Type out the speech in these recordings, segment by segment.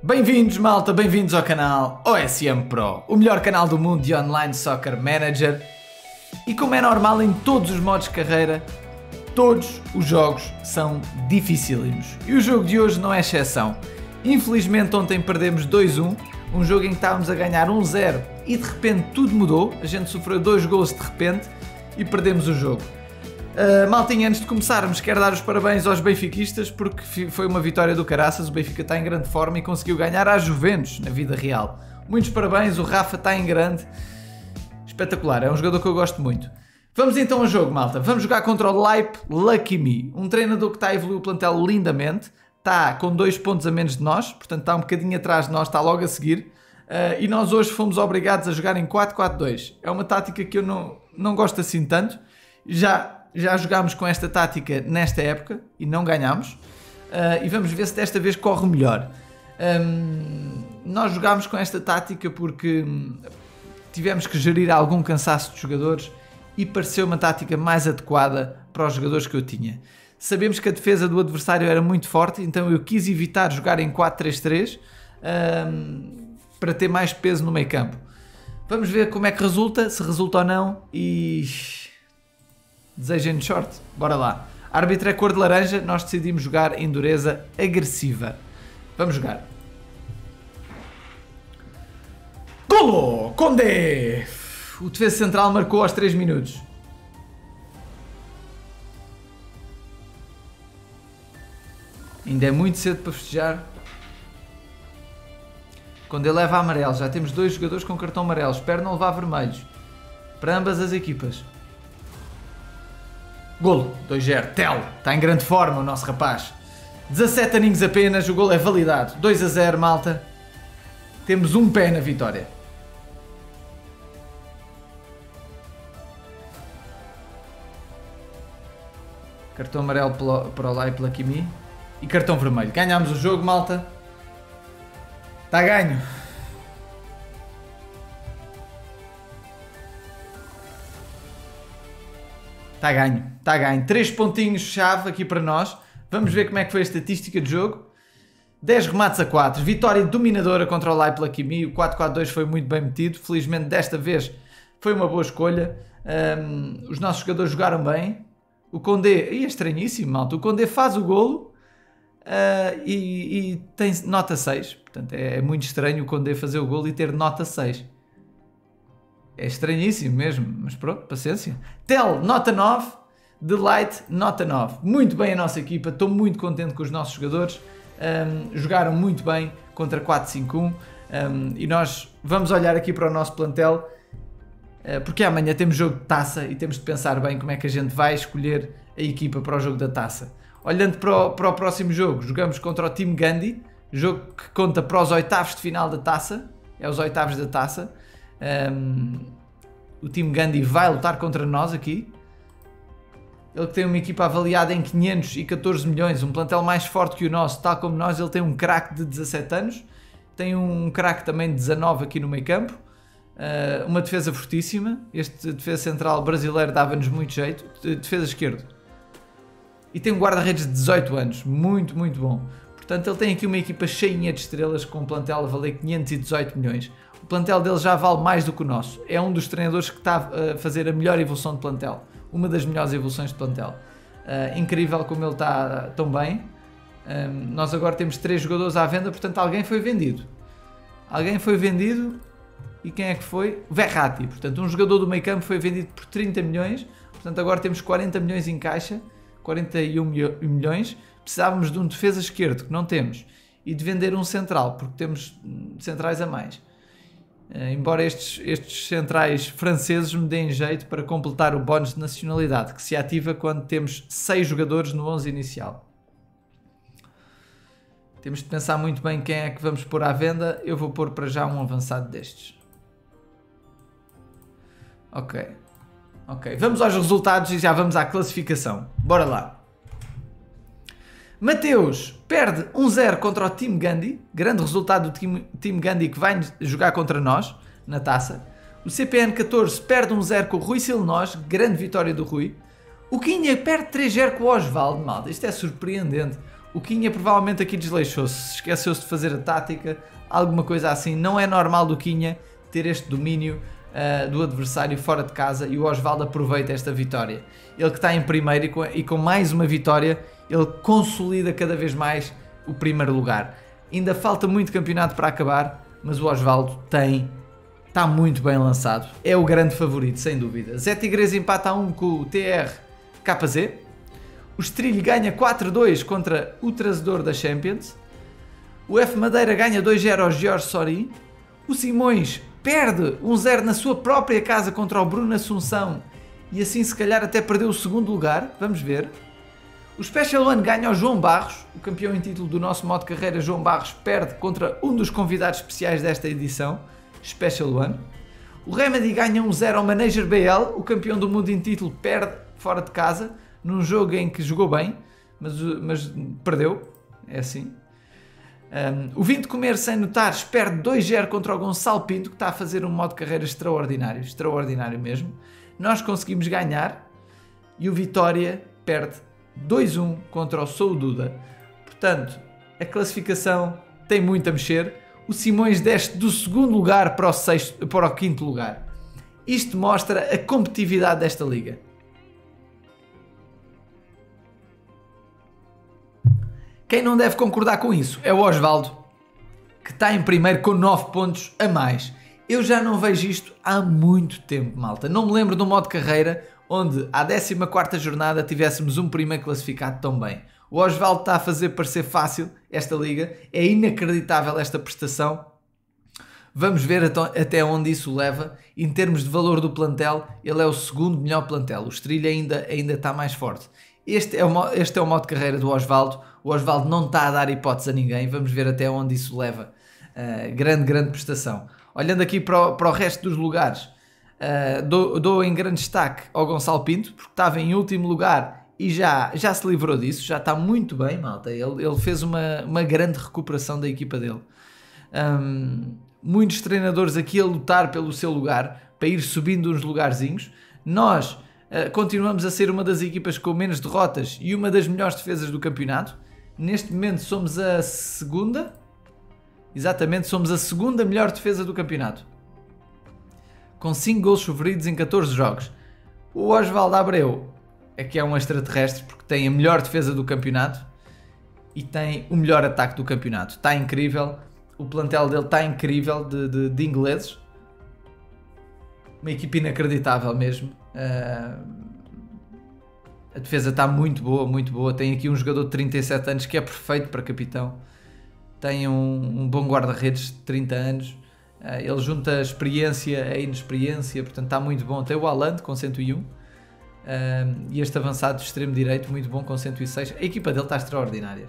Bem-vindos, malta, bem-vindos ao canal OSM Pro, o melhor canal do mundo de Online Soccer Manager. E como é normal em todos os modos de carreira, todos os jogos são dificílimos. E o jogo de hoje não é exceção. Infelizmente ontem perdemos 2-1, um jogo em que estávamos a ganhar 1-0 e de repente tudo mudou. A gente sofreu 2 gols de repente e perdemos o jogo. Maltinha, antes de começarmos, quero dar os parabéns aos benfiquistas porque foi uma vitória do caraças. O Benfica está em grande forma e conseguiu ganhar à Juventus na vida real. Muitos parabéns, o Rafa está em grande. Espetacular, é um jogador que eu gosto muito. Vamos então ao jogo, malta. Vamos jogar contra o Leip Lucky Me, um treinador que está a evoluir o plantel lindamente. Está com 2 pontos a menos de nós, portanto está um bocadinho atrás de nós, está logo a seguir. E nós hoje fomos obrigados a jogar em 4-4-2. É uma tática que eu não gosto assim tanto. Já jogámos com esta tática nesta época e não ganhámos. E vamos ver se desta vez corre melhor. Nós jogámos com esta tática porque tivemos que gerir algum cansaço de jogadores e pareceu uma tática mais adequada para os jogadores que eu tinha. Sabemos que a defesa do adversário era muito forte, então eu quis evitar jogar em 4-3-3 para ter mais peso no meio campo. Vamos ver como é que resulta, se resulta ou não e... desejem-nos sorte. Bora lá. Árbitro é cor de laranja, nós decidimos jogar em dureza agressiva. Vamos jogar. Golo! Condé! O defesa central marcou aos 3 minutos. Ainda é muito cedo para festejar. Condé leva amarelo. Já temos 2 jogadores com cartão amarelo. Espero não levar vermelhos. Para ambas as equipas. Golo, 2-0, Tel, está em grande forma o nosso rapaz. 17 aninhos apenas, o golo é validado. 2-0, malta. Temos um pé na vitória. Cartão amarelo para o Leip Lucky Me. E cartão vermelho. Ganhámos o jogo, malta. Está ganho. Está ganho, está ganho. 3 pontinhos chave aqui para nós. Vamos ver como é que foi a estatística de jogo. 10 remates a 4. Vitória dominadora contra o Leip Lucky Me. O 4-4-2 foi muito bem metido. Felizmente desta vez foi uma boa escolha. Os nossos jogadores jogaram bem. O Condé, é estranhíssimo, malta. O Condé faz o golo e tem nota 6. Portanto, é muito estranho o Condé fazer o golo e ter nota 6. É estranhíssimo mesmo, mas pronto, paciência. Tel, nota 9. Delight, nota 9. Muito bem a nossa equipa, estou muito contente com os nossos jogadores. Jogaram muito bem contra 4-5-1. E nós vamos olhar aqui para o nosso plantel, porque amanhã temos jogo de taça e temos de pensar bem como é que a gente vai escolher a equipa para o jogo da taça. Olhando para o próximo jogo, jogamos contra o Team Gandhi, jogo que conta para os oitavos de final da taça. É os oitavos da taça. O Team Gandhi vai lutar contra nós aqui. Ele que tem uma equipa avaliada em 514 milhões, um plantel mais forte que o nosso, tal como nós. Ele tem um craque de 17 anos, tem um craque também de 19 aqui no meio campo, uma defesa fortíssima. Este defesa central brasileiro dava-nos muito jeito, defesa esquerdo, e tem um guarda-redes de 18 anos, muito bom. Portanto, ele tem aqui uma equipa cheinha de estrelas com um plantel a valer 518 milhões. O plantel dele já vale mais do que o nosso. É um dos treinadores que está a fazer a melhor evolução de plantel. Uma das melhores evoluções de plantel. Incrível como ele está tão bem. Nós agora temos 3 jogadores à venda, portanto alguém foi vendido. Alguém foi vendido. E quem é que foi? Verratti. Portanto, um jogador do meio campo foi vendido por 30 milhões. Portanto, agora temos 40 milhões em caixa. 41 milhões. Precisávamos de um defesa esquerdo, que não temos. E de vender um central, porque temos centrais a mais. Embora estes centrais franceses me deem jeito para completar o bónus de nacionalidade, que se ativa quando temos 6 jogadores no 11 inicial. Temos de pensar muito bem quem é que vamos pôr à venda. Eu vou pôr para já um avançado destes. Ok. Vamos aos resultados e já vamos à classificação. Bora lá. Mateus perde 1-0 contra o Team Gandhi. Grande resultado do Team Gandhi que vai jogar contra nós na taça. O CPN 14 perde 1-0 com o Rui Silnós. Grande vitória do Rui. O Quinha perde 3-0 com o Osvaldo. Malta, isto é surpreendente. O Quinha provavelmente aqui desleixou-se, esqueceu-se de fazer a tática, alguma coisa assim. Não é normal do Quinha ter este domínio do adversário fora de casa, e o Osvaldo aproveita esta vitória. Ele que está em primeiro e com mais uma vitória, ele consolida cada vez mais o primeiro lugar. Ainda falta muito campeonato para acabar, mas o Osvaldo está muito bem lançado. É o grande favorito, sem dúvida. Zé Tigres empata a 1 com o TRKZ. O Estrilho ganha 4-2 contra o Trazedor da Champions. O F Madeira ganha 2-0 ao Jorge Sorin. O Simões perde 1-0 na sua própria casa contra o Bruno Assunção e assim se calhar até perdeu o segundo lugar. Vamos ver. O Special One ganha ao João Barros. O campeão em título do nosso modo de carreira, João Barros, perde contra um dos convidados especiais desta edição, Special One. O Remedy ganha 1-0 ao Manager BL. O campeão do mundo em título perde fora de casa, num jogo em que jogou bem, mas perdeu. É assim. O Vim de Comer Sem Notares perde 2-0 contra o Gonçalo Pinto, que está a fazer um modo de carreira extraordinário mesmo. Nós conseguimos ganhar e o Vitória perde 2-1 contra o Sou Duda. Portanto, a classificação tem muito a mexer. O Simões desce do segundo lugar para o quinto lugar. Isto mostra a competitividade desta liga. Quem não deve concordar com isso é o Osvaldo, que está em primeiro com 9 pontos a mais. Eu já não vejo isto há muito tempo, malta. Não me lembro de um modo de carreira onde à 14ª jornada tivéssemos um primeiro classificado tão bem. O Osvaldo está a fazer parecer fácil esta liga. É inacreditável esta prestação. Vamos ver até onde isso leva. Em termos de valor do plantel, ele é o segundo melhor plantel. O Estrilha ainda está mais forte. Este é o modo de carreira do Osvaldo. O Osvaldo não está a dar hipótese a ninguém. Vamos ver até onde isso leva. Grande prestação. Olhando aqui para o resto dos lugares, dou em grande destaque ao Gonçalo Pinto, porque estava em último lugar e já se livrou disso. Já está muito bem, malta. Ele fez uma grande recuperação da equipa dele. Muitos treinadores aqui a lutar pelo seu lugar, para ir subindo uns lugarzinhos. Nós continuamos a ser uma das equipas com menos derrotas e uma das melhores defesas do campeonato. Neste momento somos a segunda. Exatamente, somos a segunda melhor defesa do campeonato. Com 5 golos sofridos em 14 jogos. O Osvaldo Abreu é que é um extraterrestre, porque tem a melhor defesa do campeonato e tem o melhor ataque do campeonato. Está incrível. O plantel dele está incrível de ingleses. Uma equipa inacreditável mesmo. A defesa está muito boa. Tem aqui um jogador de 37 anos que é perfeito para capitão. Tem um bom guarda-redes de 30 anos. Ele junta a experiência a inexperiência, portanto está muito bom. Tem o Haaland com 101 e este avançado de extremo direito muito bom com 106. A equipa dele está extraordinária.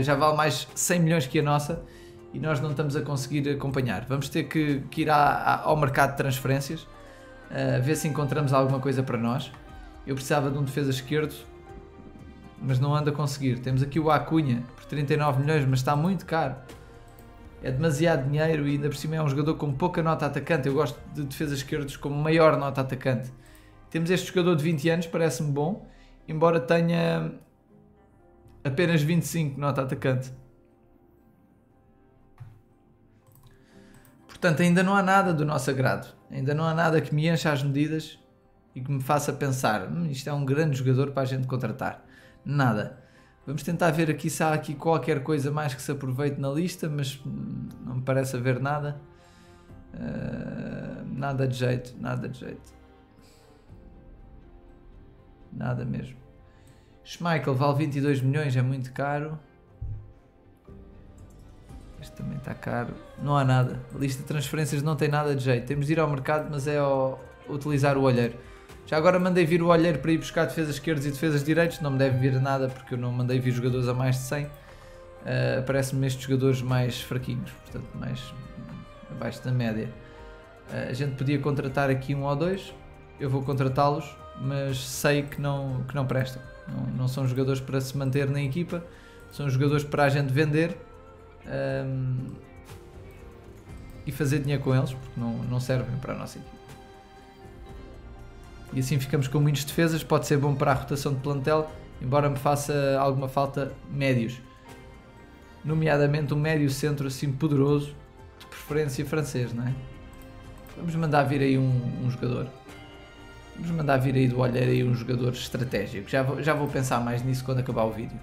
Já vale mais 100 milhões que a nossa e nós não estamos a conseguir acompanhar. Vamos ter que ir ao mercado de transferências, ver se encontramos alguma coisa para nós. Eu precisava de um defesa esquerdo, mas não ando a conseguir. Temos aqui o Acunha por 39 milhões, mas está muito caro. É demasiado dinheiro e ainda por cima é um jogador com pouca nota atacante. Eu gosto de defesas esquerdos com maior nota atacante. Temos este jogador de 20 anos, parece-me bom, embora tenha apenas 25 nota atacante. Portanto, ainda não há nada do nosso agrado. Ainda não há nada que me encha as medidas e que me faça pensar, isto é um grande jogador para a gente contratar. Nada. Vamos tentar ver aqui se há aqui qualquer coisa mais que se aproveite na lista, mas não me parece haver nada. Nada de jeito. Nada mesmo. Schmeichel vale 22 milhões, é muito caro. Este também está caro. Não há nada. A lista de transferências não tem nada de jeito. Temos de ir ao mercado, mas é utilizar o olheiro. Já agora mandei vir o olheiro para ir buscar defesas esquerdas e defesas direitos. Não me deve vir nada porque eu não mandei vir jogadores a mais de 100. Parece-me estes jogadores mais fraquinhos, portanto mais abaixo da média. A gente podia contratar aqui um ou dois. Eu vou contratá-los, mas sei que não prestam. Não são jogadores para se manter na equipa. São jogadores para a gente vender e fazer dinheiro com eles, porque não servem para a nossa equipa. E assim ficamos com muitas defesas, pode ser bom para a rotação de plantel embora me faça alguma falta médios, nomeadamente um médio centro assim poderoso, de preferência francês, não é? Vamos mandar vir aí um jogador. Vamos mandar vir aí do Olheiro aí um jogador estratégico. Já vou pensar mais nisso quando acabar o vídeo.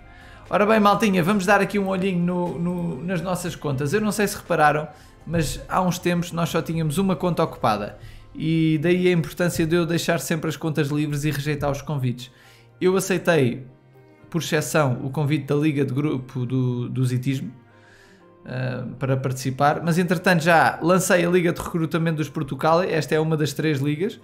Ora bem, maltinha, vamos dar aqui um olhinho nas nossas contas. Eu não sei se repararam, mas há uns tempos nós só tínhamos uma conta ocupada. E daí a importância de eu deixar sempre as contas livres e rejeitar os convites. Eu aceitei, por exceção, o convite da Liga de Grupo do Zitismo para participar, mas entretanto já lancei a Liga de Recrutamento dos Portugal, esta é uma das 3 ligas,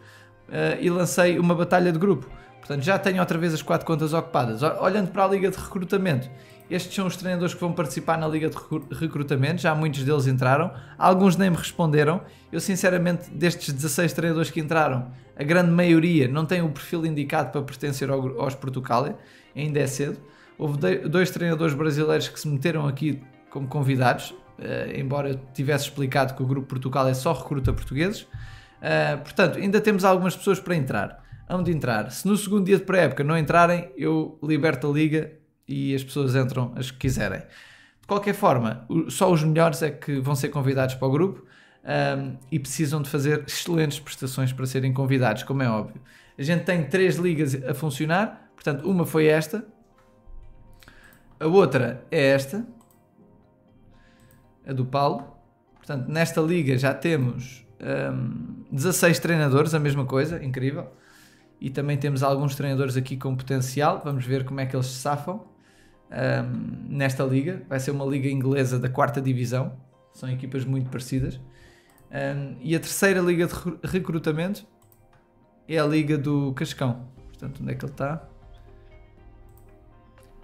e lancei uma batalha de grupo. Portanto, já tenho outra vez as 4 contas ocupadas. Olhando para a Liga de Recrutamento, estes são os treinadores que vão participar na Liga de Recrutamento, já muitos deles entraram, alguns nem me responderam. Eu sinceramente, destes 16 treinadores que entraram, a grande maioria não tem o perfil indicado para pertencer aos Portugal, ainda é cedo. Houve 2 treinadores brasileiros que se meteram aqui como convidados, embora eu tivesse explicado que o Grupo Portugal é só recruta portugueses. Portanto, ainda temos algumas pessoas para entrar. Hão de entrar. Se no segundo dia de pré-época não entrarem, eu liberto a liga e as pessoas entram as que quiserem. De qualquer forma, só os melhores é que vão ser convidados para o grupo e precisam de fazer excelentes prestações para serem convidados, como é óbvio. A gente tem 3 ligas a funcionar, portanto, uma foi esta, a outra é esta, a do Paulo. Portanto, nesta liga já temos 16 treinadores, a mesma coisa, incrível. E também temos alguns treinadores aqui com potencial. Vamos ver como é que eles se safam nesta liga. Vai ser uma liga inglesa da 4ª divisão. São equipas muito parecidas. E a terceira liga de recrutamento é a liga do Cascão. Portanto, onde é que ele está?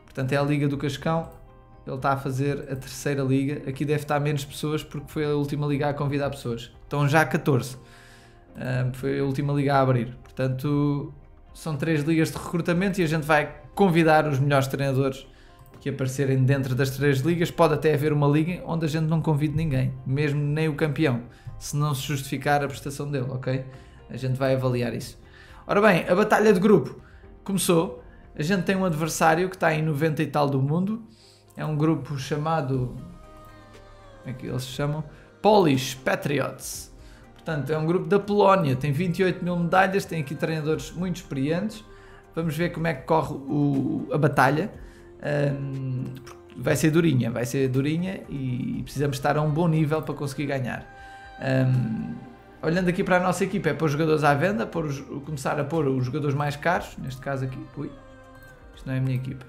Portanto, é a liga do Cascão. Ele está a fazer a terceira liga. Aqui deve estar menos pessoas porque foi a última liga a convidar pessoas. Estão já 14. Foi a última liga a abrir. Portanto, são 3 ligas de recrutamento e a gente vai convidar os melhores treinadores que aparecerem dentro das 3 ligas. Pode até haver uma liga onde a gente não convide ninguém, mesmo nem o campeão, se não se justificar a prestação dele, ok? A gente vai avaliar isso. Ora bem, a batalha de grupo começou. A gente tem um adversário que está em 90 e tal do mundo. É um grupo chamado... como é que eles se chamam? Polish Patriots. Portanto, é um grupo da Polónia, tem 28 mil medalhas, tem aqui treinadores muito experientes. Vamos ver como é que corre a batalha. Vai ser durinha e precisamos estar a um bom nível para conseguir ganhar. Olhando aqui para a nossa equipa, é pôr os jogadores à venda, começar a pôr os jogadores mais caros, neste caso aqui. Ui, isto não é a minha equipa.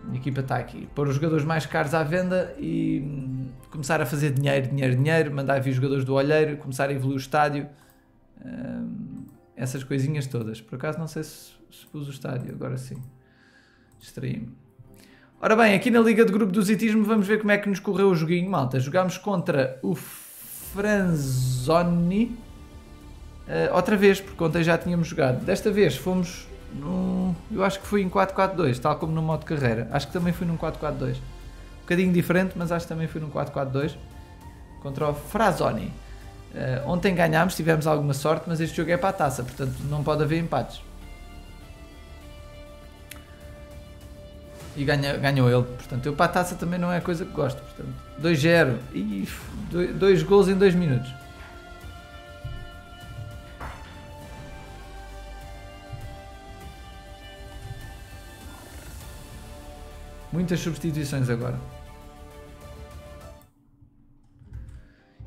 A minha equipa está aqui. Pôr os jogadores mais caros à venda e começar a fazer dinheiro, mandar vir os jogadores do Olheiro, começar a evoluir o estádio, essas coisinhas todas. Por acaso não sei se pus o estádio, agora sim. Distraí-me. Ora bem, aqui na Liga de Grupo do Zitismo vamos ver como é que nos correu o joguinho, malta. Jogámos contra o Franzoni outra vez, porque ontem já tínhamos jogado. Desta vez fomos... eu acho que fui em 4-4-2, tal como no modo carreira. Acho que também fui num 4-4-2. Um bocadinho diferente, mas acho que também fui num 4-4-2 contra o Franzoni. Ontem ganhámos, tivemos alguma sorte, mas este jogo é para a taça, portanto não pode haver empates. E ganhou ele, portanto eu para a taça também não é coisa que gosto. Portanto, 2-0 e 2 gols em 2 minutos. Muitas substituições agora.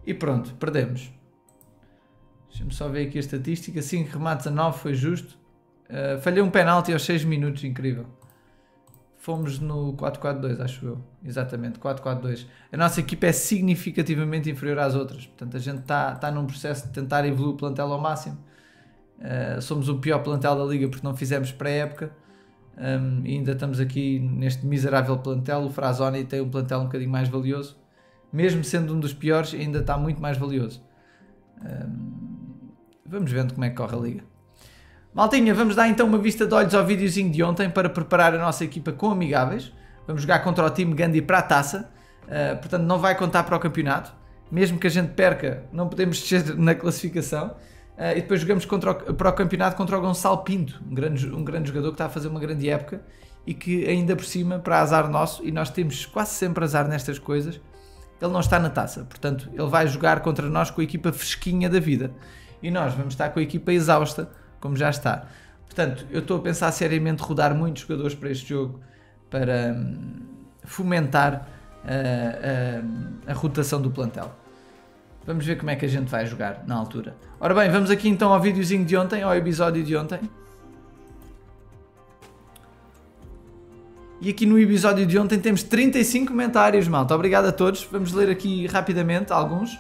E pronto, perdemos. Deixa-me só ver aqui a estatística. 5 remates a 9, foi justo. Falhei um penalti aos 6 minutos, incrível. Fomos no 4-4-2, acho eu. Exatamente, 4-4-2. A nossa equipa é significativamente inferior às outras. Portanto, a gente está num processo de tentar evoluir o plantel ao máximo. Somos o pior plantel da liga porque não fizemos pré-época. E ainda estamos aqui neste miserável plantel. O Franzoni tem um plantel um bocadinho mais valioso, mesmo sendo um dos piores, ainda está muito mais valioso. Vamos vendo como é que corre a liga. Maltinha, vamos dar então uma vista de olhos ao videozinho de ontem para preparar a nossa equipa com amigáveis. Vamos jogar contra o time Gandhi para a taça, portanto não vai contar para o campeonato. Mesmo que a gente perca, não podemos descer na classificação. e depois jogamos para o campeonato contra o Gonçalo Pinto, um grande jogador que está a fazer uma grande época e que ainda por cima, para azar nosso, e nós temos quase sempre azar nestas coisas, ele não está na taça, portanto ele vai jogar contra nós com a equipa fresquinha da vida e nós vamos estar com a equipa exausta, como já está. Portanto, eu estou a pensar seriamente rodar muitos jogadores para este jogo para fomentar a rotação do plantel. Vamos ver como é que a gente vai jogar na altura. Ora bem, vamos aqui então ao videozinho de ontem, ao episódio de ontem. E aqui no episódio de ontem temos 35 comentários, malta. Obrigado a todos. Vamos ler aqui rapidamente alguns.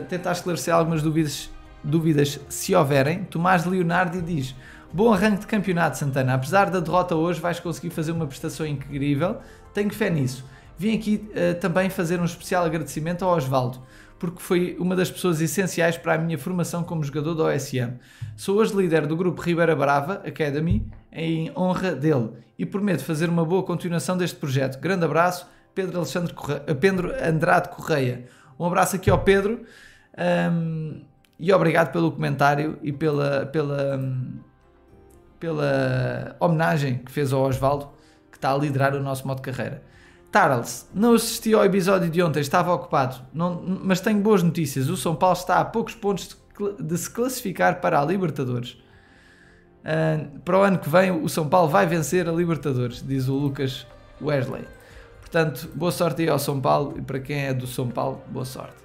Tentar esclarecer algumas dúvidas se houverem. Tomás Leonardo diz: bom arranque de campeonato, Santana. Apesar da derrota hoje, vais conseguir fazer uma prestação incrível. Tenho fé nisso. Vim aqui também fazer um especial agradecimento ao Osvaldo, porque foi uma das pessoas essenciais para a minha formação como jogador da OSM. Sou hoje líder do grupo Ribeira Brava Academy, em honra dele, e prometo fazer uma boa continuação deste projeto. Grande abraço, Pedro Andrade Correia. Um abraço aqui ao Pedro, e obrigado pelo comentário e pela homenagem que fez ao Osvaldo, que está a liderar o nosso modo de carreira. Tarles, não assisti ao episódio de ontem, estava ocupado, mas tenho boas notícias. O São Paulo está a poucos pontos de se classificar para a Libertadores. Para o ano que vem o São Paulo vai vencer a Libertadores, diz o Lucas Wesley. Portanto, boa sorte aí ao São Paulo, e para quem é do São Paulo, boa sorte.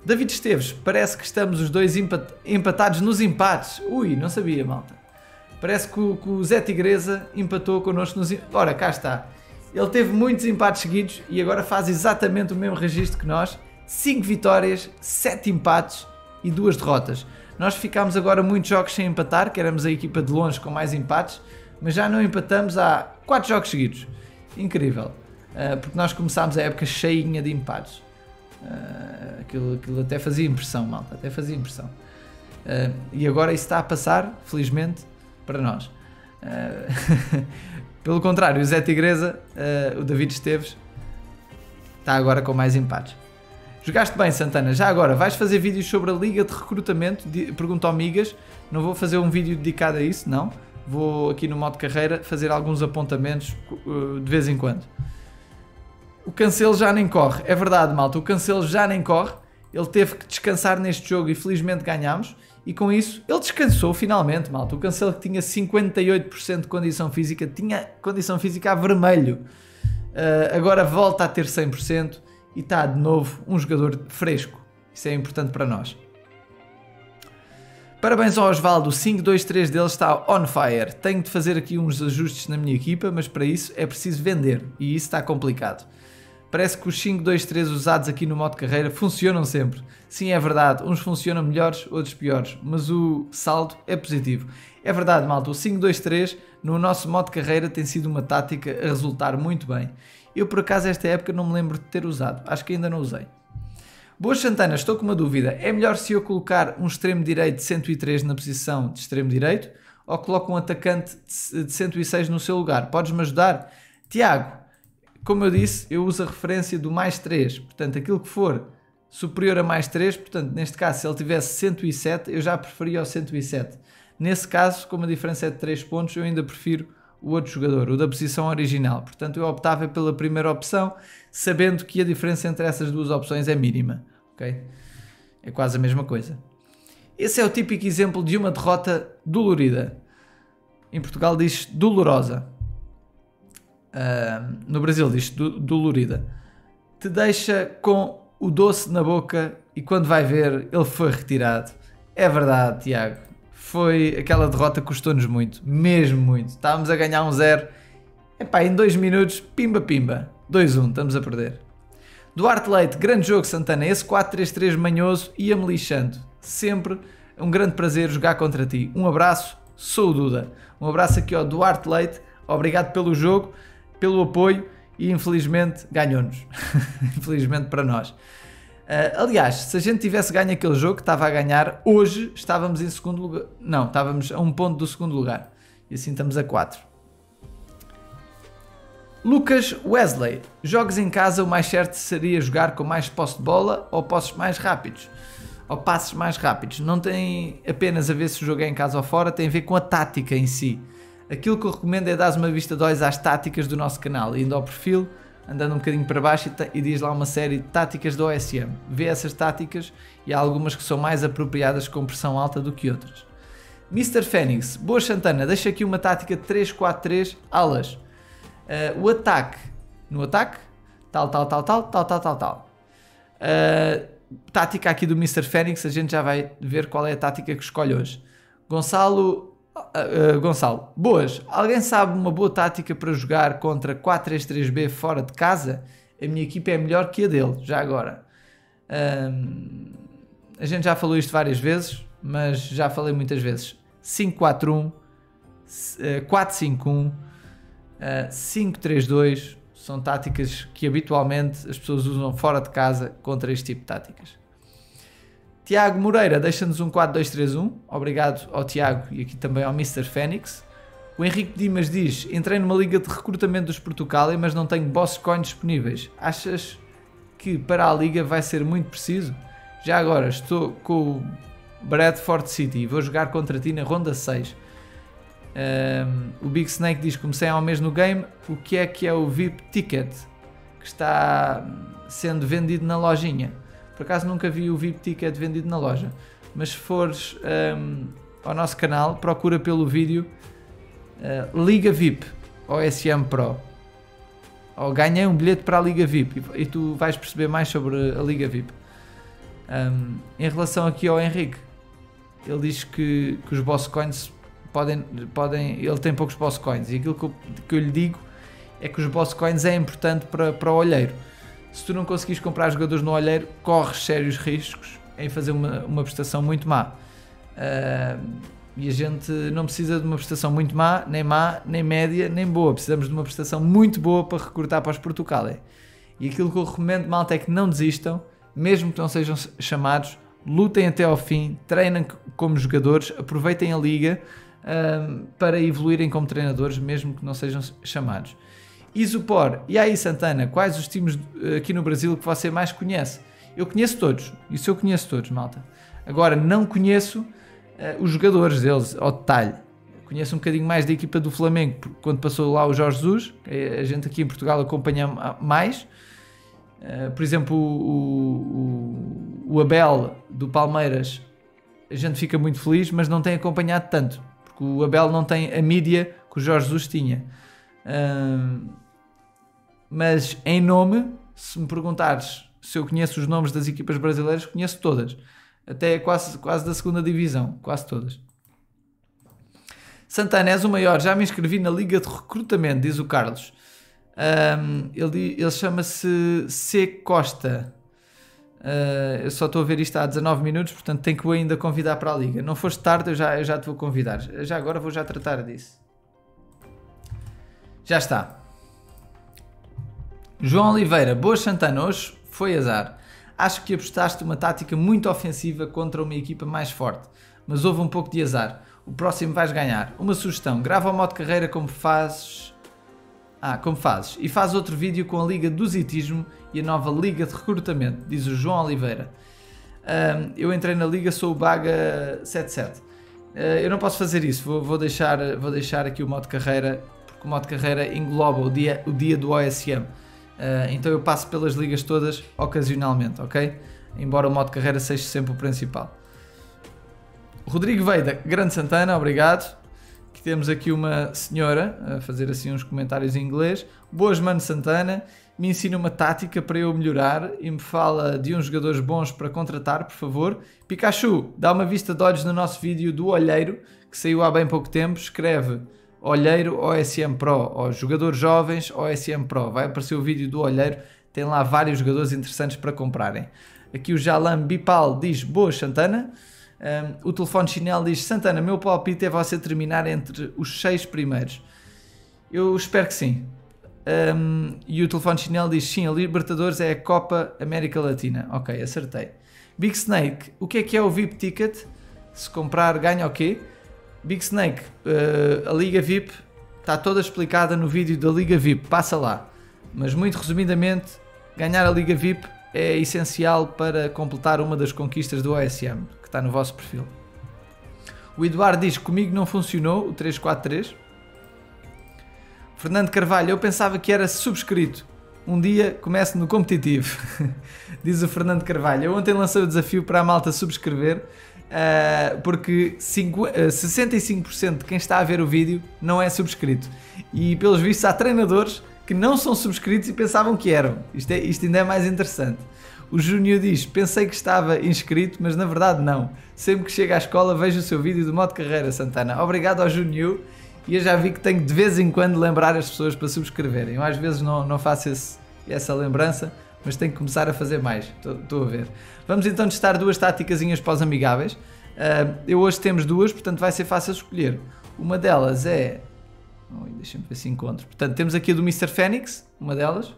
David Esteves, parece que estamos os dois empatados nos empates. Ui, não sabia, malta. Parece que o Zé Tigresa empatou connosco nos empates. Ora, cá está. Ele teve muitos empates seguidos e agora faz exatamente o mesmo registro que nós. 5 vitórias, 7 empates e 2 derrotas. Nós ficámos agora muitos jogos sem empatar, que éramos a equipa de longe com mais empates, mas já não empatamos há 4 jogos seguidos. Incrível. Porque nós começámos a época cheinha de empates. Aquilo até fazia impressão, malta. Até fazia impressão. E agora isso está a passar, felizmente, para nós. Pelo contrário, o Zé Tigresa, o David Esteves, está agora com mais empates. Jogaste bem, Santana. Já agora, vais fazer vídeos sobre a Liga de Recrutamento? Pergunta ao Migas. Não vou fazer um vídeo dedicado a isso, não. Vou aqui no modo carreira fazer alguns apontamentos de vez em quando. O Cancelo já nem corre. É verdade, malta. O Cancelo já nem corre. Ele teve que descansar neste jogo e felizmente ganhámos. E com isso, ele descansou finalmente, malta. O Cancelo, que tinha 58% de condição física, tinha condição física a vermelho. Agora volta a ter 100% e está de novo um jogador fresco. Isso é importante para nós. Parabéns ao Osvaldo, o 5-2-3 dele está on fire. Tenho de fazer aqui uns ajustes na minha equipa, mas para isso é preciso vender e isso está complicado. Parece que os 5-2-3 usados aqui no modo carreira funcionam sempre. Sim, é verdade, uns funcionam melhores, outros piores, mas o saldo é positivo. É verdade, malta, o 5-2-3 no nosso modo carreira tem sido uma tática a resultar muito bem. Eu, por acaso, esta época não me lembro de ter usado, acho que ainda não usei. Boas, Santana, estou com uma dúvida. É melhor se eu colocar um extremo direito de 103 na posição de extremo direito ou coloco um atacante de 106 no seu lugar? Podes-me ajudar? Tiago, como eu disse, eu uso a referência do mais 3, portanto aquilo que for superior a mais 3, portanto neste caso se ele tivesse 107 eu já preferia o 107. Nesse caso, como a diferença é de 3 pontos, eu ainda prefiro o outro jogador, o da posição original. Portanto eu optava pela primeira opção, sabendo que a diferença entre essas duas opções é mínima. Okay? É quase a mesma coisa. Esse é o típico exemplo de uma derrota dolorida. Em Portugal diz dolorosa. No Brasil diz dolorida. Te deixa com o doce na boca e quando vai ver ele foi retirado. É verdade, Tiago. Foi aquela derrota que custou-nos muito, mesmo muito. Estávamos a ganhar 1-0. Epá, em 2 minutos, pimba pimba. 2-1, estamos a perder. Duarte Leite, grande jogo, Santana. Esse 4-3-3 manhoso ia-me lixando. Sempre um grande prazer jogar contra ti. Um abraço, sou o Duda. Um abraço aqui ao Duarte Leite. Obrigado pelo jogo, pelo apoio e infelizmente ganhou-nos. Infelizmente para nós. Aliás, se a gente tivesse ganho aquele jogo que estava a ganhar, hoje estávamos em segundo lugar. Não, estávamos a 1 ponto do segundo lugar. E assim estamos a 4. Lucas Wesley. Jogos em casa, o mais certo seria jogar com mais posse de bola ou posses mais rápidos? ou passes mais rápidos. Não tem apenas a ver se o jogo é em casa ou fora, tem a ver com a tática em si. Aquilo que eu recomendo é dar uma vista de olhos às táticas do nosso canal, indo ao perfil, andando um bocadinho para baixo e diz lá uma série de táticas do OSM. Vê essas táticas e há algumas que são mais apropriadas com pressão alta do que outras. Mr. Fênix, boa Santana, deixa aqui uma tática de 3-4-3 alas. O ataque, no ataque, tal. Tática aqui do Mr. Fênix, a gente já vai ver qual é a tática que escolhe hoje. Gonçalo, boas. Alguém sabe uma boa tática para jogar contra 4-3-3B fora de casa? A minha equipa é melhor que a dele, já agora. A gente já falou isto várias vezes, mas já falei muitas vezes. 5-4-1, 4-5-1, 5-3-2 são táticas que habitualmente as pessoas usam fora de casa contra este tipo de táticas. Tiago Moreira deixa-nos um 4-2-3-1. Obrigado ao Tiago e aqui também ao Mr. Fênix. O Henrique Dimas diz: entrei numa liga de recrutamento dos Portugal, mas não tenho boss coins disponíveis. Achas que para a liga vai ser muito preciso? Já agora estou com o Bradford City e vou jogar contra ti na ronda 6. O Big Snake diz: comecei há um mês no game. O que é o VIP Ticket que está sendo vendido na lojinha? Por acaso nunca vi o VIP Ticket vendido na loja, mas se fores ao nosso canal, procura pelo vídeo Liga VIP OSM Pro, ou ganhei um bilhete para a Liga VIP, e tu vais perceber mais sobre a Liga VIP. Em relação aqui ao Henrique, ele diz que os boss coins podem, ele tem poucos boss coins, e aquilo que eu lhe digo é que os boss coins é importante para o olheiro. Se tu não conseguires comprar jogadores no olheiro, corres sérios riscos em fazer uma prestação muito má. E a gente não precisa de uma prestação muito má, nem média, nem boa. Precisamos de uma prestação muito boa para recrutar para os Portugal. E aquilo que eu recomendo, malta, é que não desistam, mesmo que não sejam chamados, lutem até ao fim, treinem como jogadores, aproveitem a liga para evoluírem como treinadores, mesmo que não sejam chamados. Isopor, e aí Santana, quais os times aqui no Brasil que você mais conhece? Eu conheço todos, isso eu conheço todos, malta. Agora, não conheço os jogadores deles ao detalhe. Conheço um bocadinho mais da equipa do Flamengo, quando passou lá o Jorge Jesus, a gente aqui em Portugal acompanha mais. Por exemplo, o Abel do Palmeiras, a gente fica muito feliz, mas não tem acompanhado tanto, porque o Abel não tem a mídia que o Jorge Jesus tinha. Mas em nome, se me perguntares se eu conheço os nomes das equipas brasileiras, conheço todas, até quase da segunda divisão, quase todas. Santana, és o maior, já me inscrevi na liga de recrutamento, diz o Carlos. Ele chama-se C. Costa. Eu só estou a ver isto há 19 minutos, portanto tenho que o ainda convidar para a liga. Não foste tarde, eu já te vou convidar. Já agora vou já tratar disso. Já está. João Oliveira, boas Santana, hoje foi azar. Acho que apostaste uma tática muito ofensiva contra uma equipa mais forte, mas houve um pouco de azar. O próximo vais ganhar. Uma sugestão, grava o modo carreira como fazes e faz outro vídeo com a Liga do Zitismo e a nova Liga de Recrutamento, diz o João Oliveira. Eu entrei na Liga, sou o Baga 77. Eu não posso fazer isso, vou deixar aqui o modo carreira, porque o modo carreira engloba o dia do OSM. Então eu passo pelas ligas todas ocasionalmente, ok? Embora o modo carreira seja sempre o principal. Rodrigo Veida, grande Santana, obrigado. Que temos aqui uma senhora a fazer assim uns comentários em inglês. Boas, mano Santana, me ensina uma tática para eu melhorar e me fala de uns jogadores bons para contratar, por favor. Pikachu, dá uma vista de olhos no nosso vídeo do Olheiro, que saiu há bem pouco tempo. Escreve Olheiro OSM Pro, ou jogadores jovens OSM Pro. Vai aparecer o vídeo do Olheiro, tem lá vários jogadores interessantes para comprarem. Aqui o Jalam Bipal diz, boas Santana. O telefone chinelo diz, Santana, meu palpite é você terminar entre os 6 primeiros. Eu espero que sim. E o telefone chinelo diz, sim, a Libertadores é a Copa América Latina. Ok, acertei. Big Snake, o que é o VIP Ticket? Se comprar ganha o quê? Big Snake, a Liga VIP está toda explicada no vídeo da Liga VIP, passa lá. Mas muito resumidamente, ganhar a Liga VIP é essencial para completar uma das conquistas do OSM, que está no vosso perfil. O Eduardo diz que comigo não funcionou o 343. Fernando Carvalho, eu pensava que era subscrito. Um dia começo no competitivo. Diz o Fernando Carvalho. Eu ontem lancei o desafio para a malta subscrever, porque 65% de quem está a ver o vídeo não é subscrito. E pelos vistos há treinadores que não são subscritos e pensavam que eram. Isto ainda é mais interessante. O Júnior diz, pensei que estava inscrito, mas na verdade não. Sempre que chego à escola vejo o seu vídeo do modo carreira, Santana. Obrigado ao Júnior. E eu já vi que tenho de vez em quando lembrar as pessoas para subscreverem. Eu às vezes não faço essa lembrança, mas tenho que começar a fazer mais. Estou a ver. Vamos então testar duas táticazinhas para os amigáveis. Eu hoje temos duas, portanto vai ser fácil escolher. Uma delas é... Deixa-me ver se encontro. Portanto, temos aqui a do Mr. Fênix, uma delas.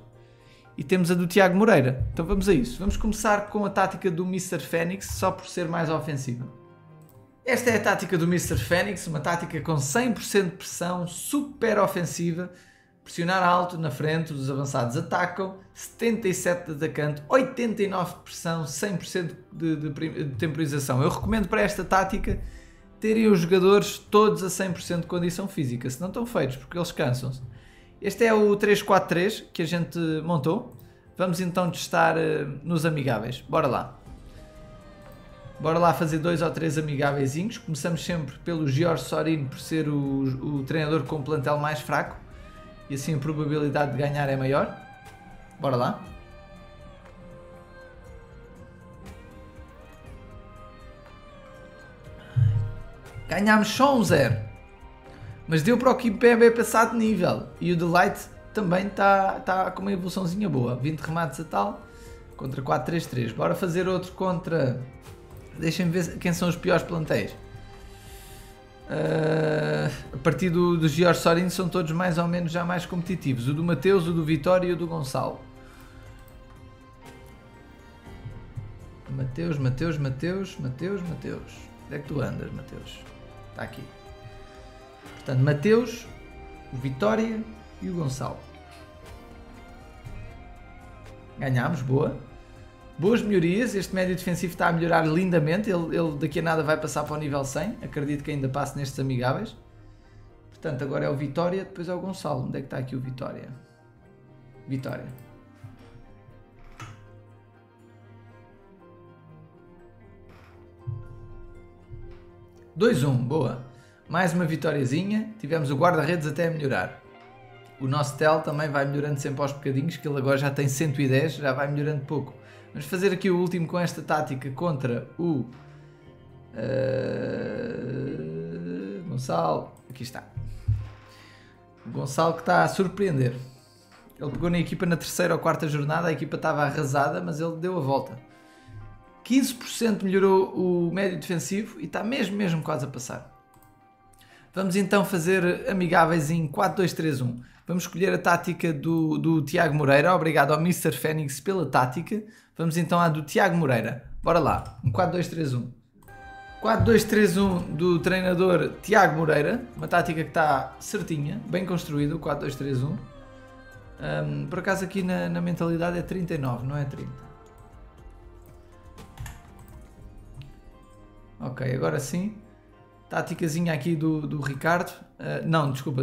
E temos a do Tiago Moreira. Então vamos a isso. Vamos começar com a tática do Mr. Fênix, só por ser mais ofensiva. Esta é a tática do Mr. Fênix, uma tática com 100% de pressão, super ofensiva. Pressionar alto na frente, os avançados atacam, 77 de atacante, 89 de pressão, 100% de temporização. Eu recomendo para esta tática terem os jogadores todos a 100% de condição física, se não estão feitos, porque eles cansam-se. Este é o 3-4-3 que a gente montou. Vamos então testar nos amigáveis. Bora lá. Bora lá fazer 2 ou 3 amigáveis. Começamos sempre pelo Jorge Sorino, por ser o treinador com o plantel mais fraco. E assim a probabilidade de ganhar é maior. Bora lá. Ganhámos só um 0. Mas deu para o Kimpembe passar de nível. E o Delight também está com uma evoluçãozinha boa. 20 remates a tal. Contra 4-3-3. Bora fazer outro contra... Deixem-me ver quem são os piores plantéis. A partir do Jorge Sorino são todos mais ou menos já mais competitivos. O do Mateus, o do Vitória e o do Gonçalo. Mateus. Onde é que tu andas, Mateus? Está aqui. Portanto, Mateus, o Vitória e o Gonçalo. Ganhámos, boa. Boas melhorias, este médio defensivo está a melhorar lindamente, ele daqui a nada vai passar para o nível 100, acredito que ainda passe nestes amigáveis. Portanto, agora é o Vitória, depois é o Gonçalo. Onde é que está aqui o Vitória? Vitória. Boa. Mais uma vitóriazinha, tivemos o guarda-redes até a melhorar. O nosso Tel também vai melhorando sempre aos bocadinhos, que ele agora já tem 110, já vai melhorando pouco. Vamos fazer aqui o último com esta tática contra o Gonçalo. Aqui está. O Gonçalo que está a surpreender. Ele pegou na equipa na terceira ou quarta jornada, a equipa estava arrasada, mas ele deu a volta. 15% melhorou o médio defensivo e está mesmo quase a passar. Vamos então fazer amigáveis em 4-2-3-1. Vamos escolher a tática do Tiago Moreira. Obrigado ao Mr. Fênix pela tática. Vamos então à do Tiago Moreira. Bora lá, um 4-2-3-1. 4-2-3-1 do treinador Tiago Moreira. Uma tática que está certinha, bem construída, o 4-2-3-1. Por acaso aqui na mentalidade é 39, não é 30. Ok, agora sim. Táticazinha aqui do Ricardo.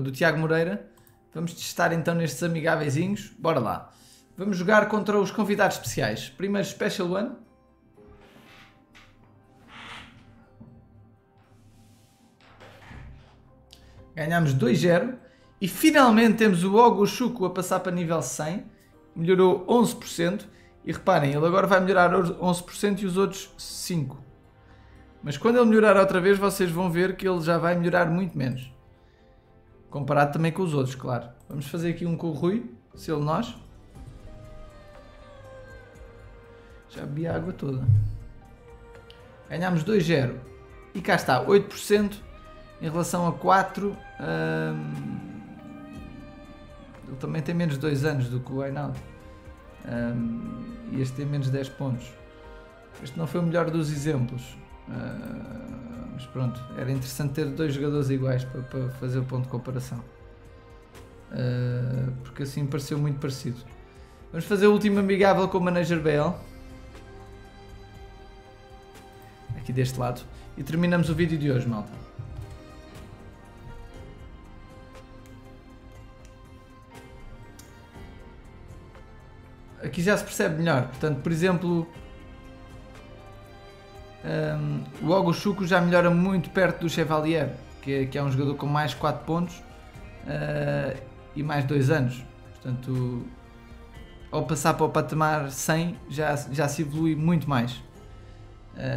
Do Tiago Moreira. Vamos testar então nestes amigáveis. Bora lá. Vamos jogar contra os convidados especiais. Primeiro Special One. Ganhámos 2-0. E finalmente temos o Ogoshuko a passar para nível 100. Melhorou 11%. E reparem, ele agora vai melhorar 11% e os outros 5%. Mas quando ele melhorar outra vez, vocês vão ver que ele já vai melhorar muito menos. Comparado também com os outros, claro. Vamos fazer aqui um com o Rui, selo nós. Já bebi a água toda. Ganhámos 2-0. E cá está, 8% em relação a 4%. Ele também tem menos de 2 anos do que o Ainaldo. E este tem menos de 10 pontos. Este não foi o melhor dos exemplos. Mas pronto, era interessante ter 2 jogadores iguais para fazer o ponto de comparação, porque assim pareceu muito parecido. Vamos fazer o último amigável com o Manager BL. Aqui deste lado. E terminamos o vídeo de hoje, malta. Aqui já se percebe melhor. Portanto, por exemplo, o Ogoshuko já melhora muito perto do Chevalier, que é um jogador com mais 4 pontos e mais 2 anos. Portanto, ao passar para o patamar 100 já se evolui muito mais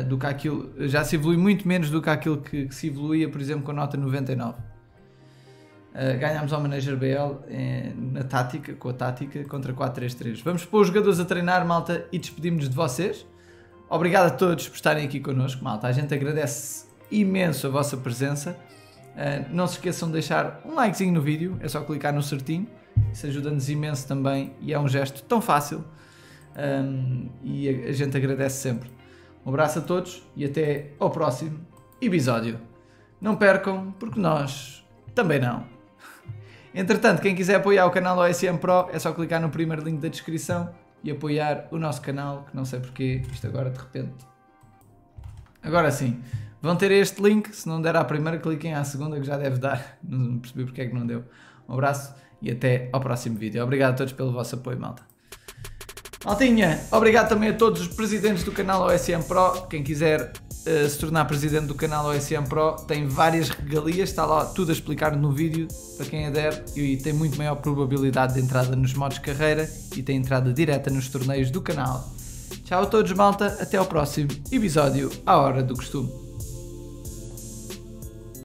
do que aquilo, já se evolui muito menos do que aquilo que se evoluía, por exemplo, com a nota 99. Ganhámos ao Manager BL com a tática contra 4-3-3. Vamos pôr os jogadores a treinar, malta, e despedimos-nos de vocês. Obrigado a todos por estarem aqui connosco, malta. A gente agradece imenso a vossa presença. Não se esqueçam de deixar um likezinho no vídeo, é só clicar no certinho. Isso ajuda-nos imenso também e é um gesto tão fácil e a gente agradece sempre. Um abraço a todos e até ao próximo episódio. Não percam, porque nós também não. Entretanto, quem quiser apoiar o canal OSM Pro é só clicar no primeiro link da descrição e apoiar o nosso canal, que não sei porquê, isto agora de repente. Agora sim, vão ter este link, se não der à primeira, cliquem à segunda que já deve dar, não percebi porque é que não deu. Um abraço e até ao próximo vídeo. Obrigado a todos pelo vosso apoio, malta. Maltinha, obrigado também a todos os presidentes do canal OSM Pro. Quem quiser se tornar presidente do canal OSM Pro tem várias regalias, está lá tudo a explicar no vídeo para quem adere e tem muito maior probabilidade de entrada nos modos carreira e tem entrada direta nos torneios do canal. Tchau a todos, malta, até ao próximo episódio à hora do costume.